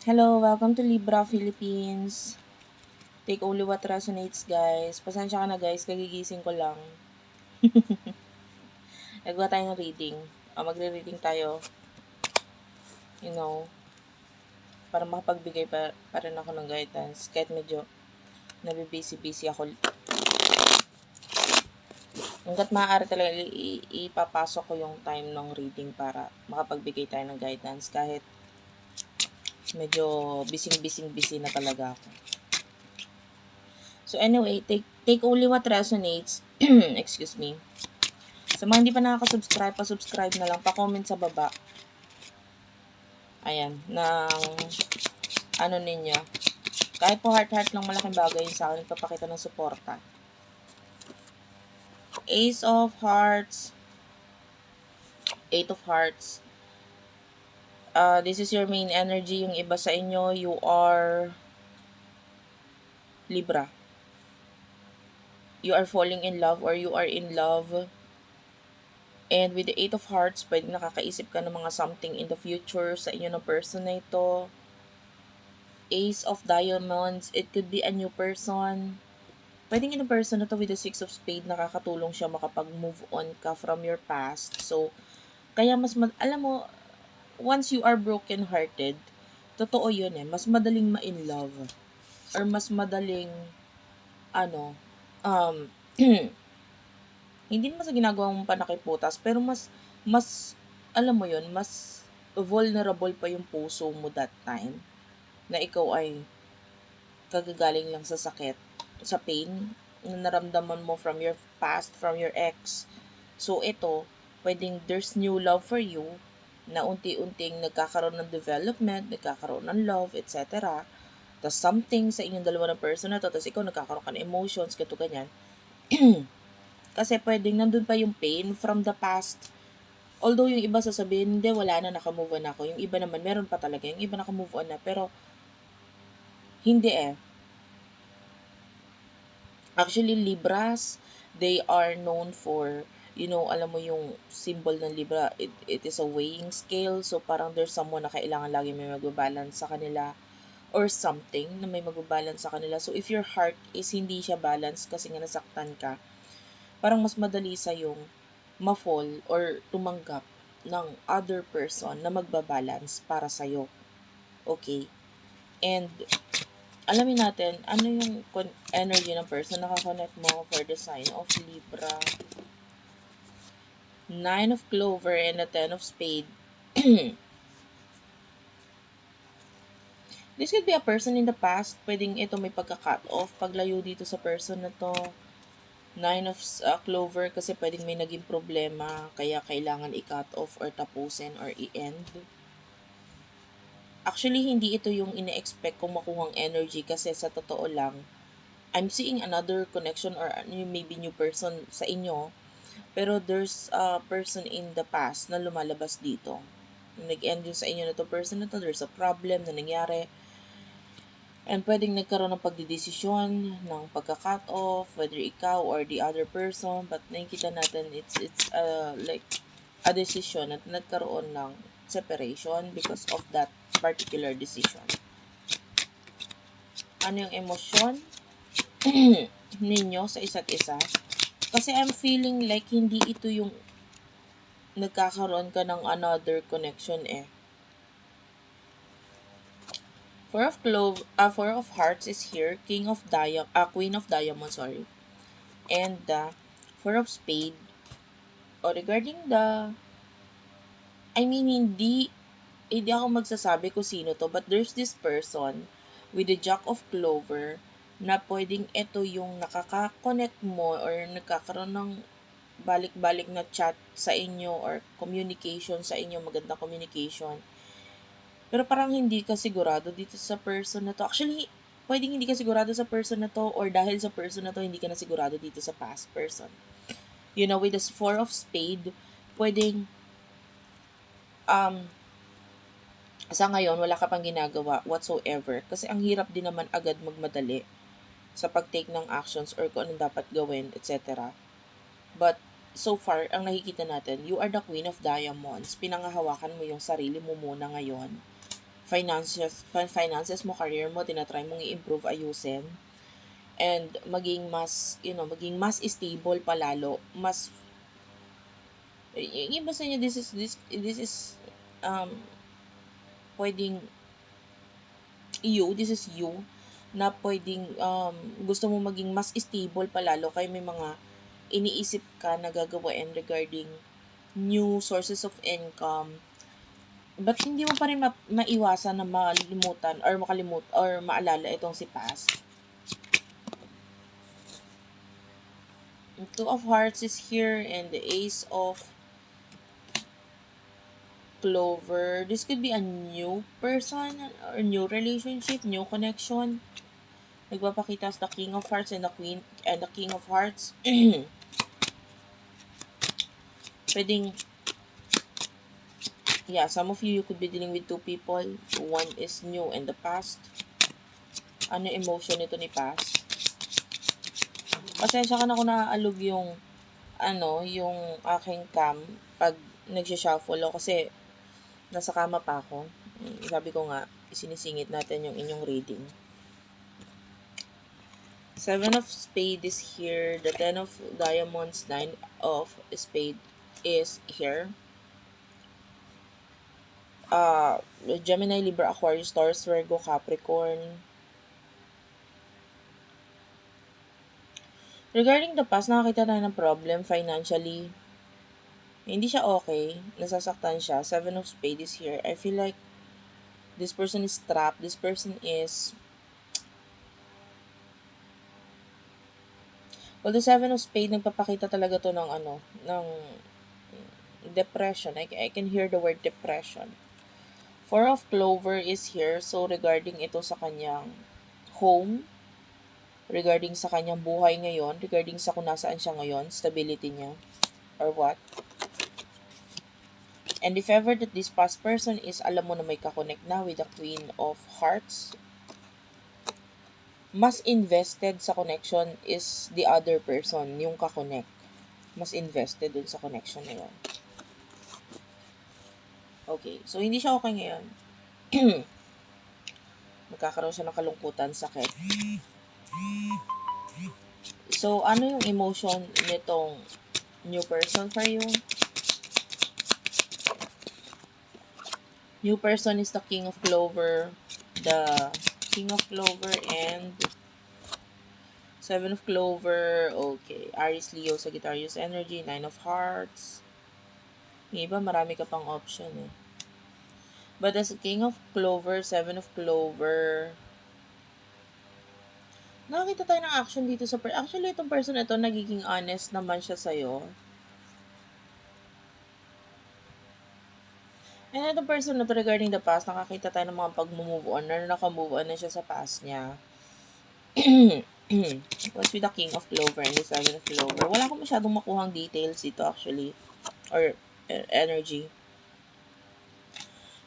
Hello, welcome to Libra Philippines. Take only what resonates, guys. Pasensya ka na, guys. Kagigising ko lang. Nagawa tayo ng reading. Magre-reading tayo, you know, para makapagbigay pa rin ako ng guidance. Kahit medyo nabibusy-busy ako. Hanggat maaari talaga ipapasok ko yung time ng reading para makapagbigay tayo ng guidance. Kahit medyo busy na talaga ako. So anyway, take only what resonates. Excuse me. Sa mga hindi pa nakaka-subscribe, pa-subscribe na lang, pa-comment sa baba. Ayan, ng ano ninyo. Kahit po heart-heart lang, malaking bagay yun sa akin, nagpapakita ng suporta. Ace of Hearts, Eight of Hearts. This is your main energy. Yung iba sa inyo, you are Libra. You are falling in love or you are in love. And with the Eight of Hearts, pwede nakakaisip ka ng mga something in the future sa inyo ng person na ito. Ace of Diamonds, it could be a new person. Pwedeng in a person na to with the Six of Spades, nakakatulong siya makapag-move on ka from your past. So, kaya alam mo, once you are broken-hearted, totoo yun mas madaling ma-in love. Or mas madaling, um, hindi naman sa ginagawa mong panakiputas, pero alam mo yun, mas vulnerable pa yung puso mo that time na ikaw ay kagagaling lang sa sakit, sa pain na naramdaman mo from your past, from your ex. So ito, pwedeng there's new love for you na unti-unting nagkakaroon ng development, nagkakaroon ng love, etc. Tapos something sa inyong dalawa ng person na to, tapos ikaw nagkakaroon ka ng emotions, kato ganyan. Kasi pwedeng nandun pa yung pain from the past. Although yung iba sasabihin, hindi, wala na, nakamove on ako. Yung iba naman, meron pa talaga. Yung iba nakamove on na, pero hindi Actually, Libras, they are known for, alam mo yung symbol ng Libra, it is a weighing scale. So, parang there's someone na kailangan lagi may magbabalance sa kanila or something na may magbabalance sa kanila. So, if your heart is hindi siya balance kasi nga nasaktan ka, parang mas madali sa yung ma-fall or tumanggap ng other person na magbabalance para sa'yo. Okay? And alamin natin, ano yung energy ng person na nakakonect mo for the sign of Libra. Nine of Clover and a Ten of Spade. This could be a person in the past. Pwedeng ito may pagka-cut off, paglayo dito sa person na to. Nine of Clover kasi pwedeng may naging problema, kaya kailangan i-cut off or tapusin or i-end. Actually, hindi ito yung ine-expect kong makuhang energy kasi sa totoo lang, I'm seeing another connection or maybe new person sa inyo. Pero there's a person in the past na lumalabas dito. Nung nag-end yung sa inyo na to person na to, there's a problem na nangyari. And pwedeng nagkaroon ng pagdidesisyon ng pagka-cut off, whether ikaw or the other person. But nakikita natin, it's like a decision at nagkaroon ng separation because of that particular decision. Ano yung emosyon ninyo sa isa't isa? Kasi I'm feeling like hindi ito yung nagkakaroon ka ng another connection Four of Hearts is here, Queen of Diamonds, sorry. And Four of Spade. Regarding hindi ako magsasabi kung sino to, but there's this person with the Jack of Clover na pwedeng ito yung nakaka-connect mo or nagkakaroon ng balik-balik na chat sa inyo or communication sa inyo, magandang communication. Pero parang hindi ka sigurado dito sa person na to. Actually, pwedeng hindi ka sigurado sa person na to or dahil sa person na to, hindi ka na sigurado dito sa past person. With the Four of Spade, pwedeng sa ngayon, wala ka pang ginagawa whatsoever. Kasi ang hirap din naman agad magmadali sa pag-take ng actions or kung anong dapat gawin, etc. But, so far, ang nakikita natin, you are the Queen of Diamonds. Pinangahawakan mo yung sarili mo muna ngayon finances mo, career mo, tinatry mong i-improve, ayusin. And maging mas, maging mas stable palalo. Mas, yung iba sa inyo, this is, pwedeng, this is you, na pwedeng, gusto mo maging mas stable palalo, kaya may mga iniisip ka na gagawin regarding new sources of income. But hindi mo pa rin maiwasan na malimutan or maalala itong si past. Two of Hearts is here and the Ace of Clover. This could be a new person or new relationship, new connection. Nagpapakita sa the King of Hearts and the Queen and the King of Hearts. Pwedeng, some of you could be dealing with two people. One is new and the past. Ano emotion nito ni past? Pasensya ka na kung naaalog yung aking cam pag nagsha-shuffle ako kasi nasa kama pa ako. Sabi ko nga, isinisingit natin yung inyong reading. Seven of Spades is here. The Ten of Diamonds, Nine of Spades is here. Gemini, Libra, Aquarius, Taurus, Virgo, Capricorn. Regarding the past, nakakita tayo ng problem financially. Hindi siya okay. Nasasaktan siya. Seven of Spades is here. I feel like this person is trapped. This person is... Well, the Seven of Spades, nagpapakita talaga to ng ng depression. I can hear the word depression. Four of Clover is here. So, regarding ito sa kanyang home, regarding sa kanyang buhay ngayon, regarding sa kung nasaan siya ngayon, stability niya, or what. And if ever that this past person is, alam mo na may kakonect na with the Queen of Hearts, mas invested sa connection is the other person, yung kakonect. Mas invested dun sa connection na yun. Okay, so hindi siya okay ngayon. Magkakaroon siya ng kalungkutan, sakit. So, ano yung emotion nitong new person for you? New person is the King of Clover, the King of Clover, and Seven of Clover. Okay, Aries, Leo, Sagittarius energy, Nine of Hearts. Yung iba, marami ka pang option eh. But as King of Clover, Seven of Clover, nakakita tayo ng action dito sa actually, itong person na ito, nagiging honest naman siya sa'yo. And itong person na to, regarding the past, nakakita tayo ng mga pag-move on, na naka-move on na siya sa past niya. What's with the King of Clover and the Seven of Clover? Wala akong masyadong makuhang details dito actually. Or energy.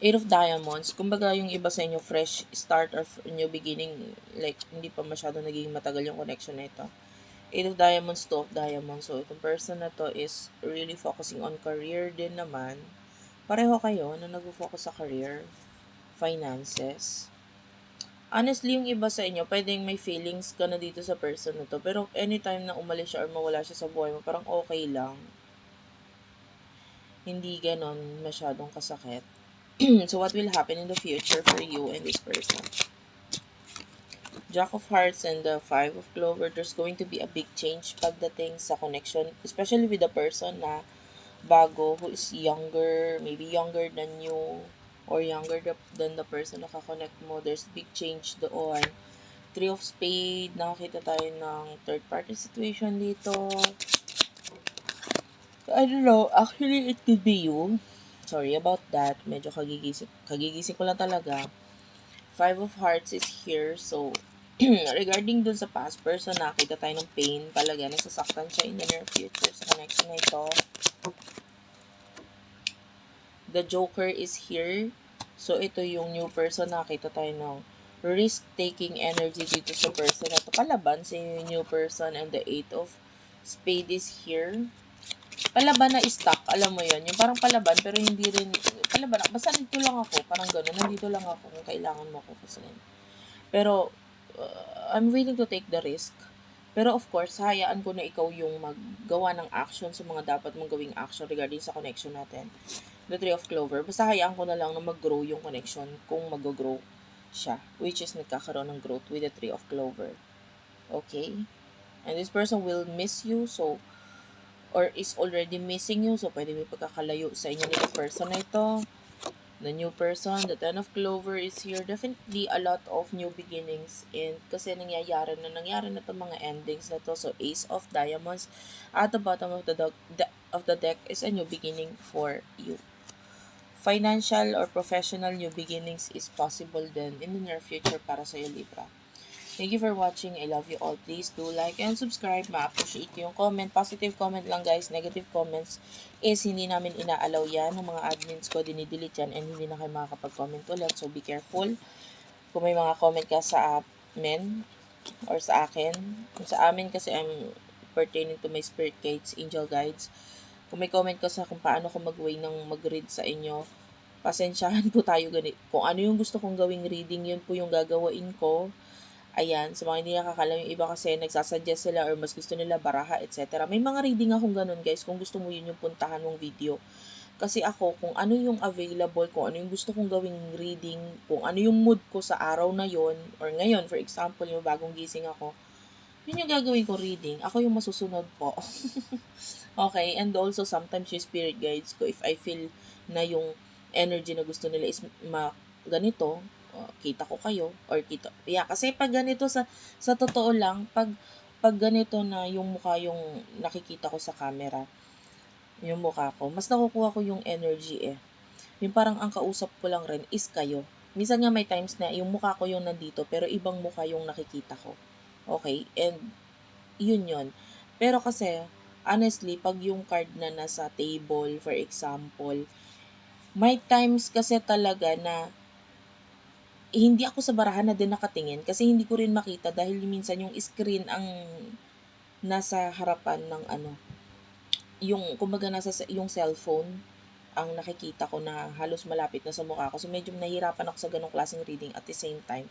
Eight of Diamonds. Kumbaga yung iba sa inyo, fresh start or new beginning. Like, hindi pa masyadong naging matagal yung connection na ito. Eight of Diamonds, Two of Diamonds. So, itong person na to is really focusing on career din naman. Pareho kayo na nag-focus sa career, finances. Honestly, yung iba sa inyo, pwedeng may feelings ka na dito sa person na to. Pero anytime na umalis siya or mawala siya sa buhay mo, parang okay lang. Hindi ganon masyadong kasakit. So, what will happen in the future for you and this person? Jack of Hearts and the Five of Clover, there's going to be a big change pagdating sa connection, especially with the person na bago, who is younger, maybe younger than you, or younger than the person na kakonect mo. There's big change doon. Three of Spades, nakakita tayo ng third party situation dito. I don't know, actually it could be you. Sorry about that. Medyo kagigising ko lang talaga. Five of Hearts is here. So, regarding dun sa past person, nakita tayo ng pain talaga. Nasasaktan siya in the near future sa connection na ito. The Joker is here. So, ito yung new person. Nakita tayo ng risk-taking energy dito sa person na ito. Kalaban sa yung new person, and the Eight of Spades is here. palaban na stuck, alam mo yon, yung parang palaban pero hindi rin, palaban, basta nandito lang ako, parang gano'n, nandito lang ako kung kailangan mo ako kasi. Pero, I'm willing to take the risk. Pero of course, hayaan ko na ikaw yung maggawa ng action sa mga dapat mong gawing action regarding sa connection natin. The Three of Clover. Basta hayaan ko na lang na mag-grow yung connection kung mag-grow siya. Which is nagkakaroon ng growth with the Three of Clover. Okay? And this person will miss you, so or is already missing you, so pwede may pagkakalayo sa inyo nito person na ito. The new person, the Ten of Clover is here. Definitely a lot of new beginnings, and kasi nangyari na itong mga endings na to. So Ace of Diamonds at the bottom of the deck is a new beginning for you. Financial or professional new beginnings is possible then in the near future para sa iyo, Libra. Thank you for watching. I love you all. Please do like and subscribe. Ma-appreciate ko yung comment. Positive comment lang, guys. Negative comments is hindi namin ina-allow yan. Ng mga admins ko, dinidelete yan and hindi na kayo makakapag-comment ulit. So, be careful. Kung may mga comment ka sa amin or sa akin. Kung sa amin kasi I'm pertaining to my spirit guides, angel guides. Kung may comment ka sa kung paano ko mag-way ng mag-read sa inyo, pasensyahan po tayo ganit. Kung ano yung gusto kong gawing reading, yun po yung gagawain ko. Ayan, sa mga hindi nakakalam, yung iba kasi nagsasuggest sila or mas gusto nila baraha, etc. May mga reading akong ganun, guys, kung gusto mo yun yung puntahan mong video. Kasi ako, kung ano yung available, kung ano yung gusto kong gawing reading, kung ano yung mood ko sa araw na yon or ngayon, for example, yung bagong gising ako, yun yung gagawin ko reading. Ako yung masusunod po. Okay, and also sometimes yung spirit guides ko, if I feel na yung energy na gusto nila is ganito, kita ko kayo or kita kasi pag ganito sa totoo lang, pag ganito na yung mukha yung nakikita ko sa camera, yung mukha ko, mas nakukuha ko yung energy yung parang ang kausap ko lang rin is kayo. Minsan nga may times na yung mukha ko yung nandito pero ibang mukha yung nakikita ko. Okay, and yun pero kasi honestly, pag yung card na nasa table, for example, may times kasi talaga na hindi ako sa barahan na din nakatingin kasi hindi ko rin makita dahil minsan yung screen ang nasa harapan ng yung kumbaga nasa yung cellphone ang nakikita ko na halos malapit na sa mukha ko. So medyo nahihirapan ako sa ganong klaseng reading at the same time.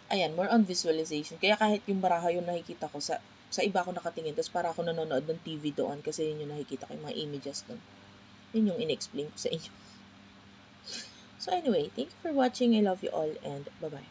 Ayan, more on visualization. Kaya kahit yung baraha yung nakikita ko sa iba ako nakatingin, tapos para ako nanonood ng TV doon kasi yun yung nakikita ko yung mga images doon. Yun yung in-explain ko sa inyo. So anyway, thank you for watching. I love you all and bye-bye.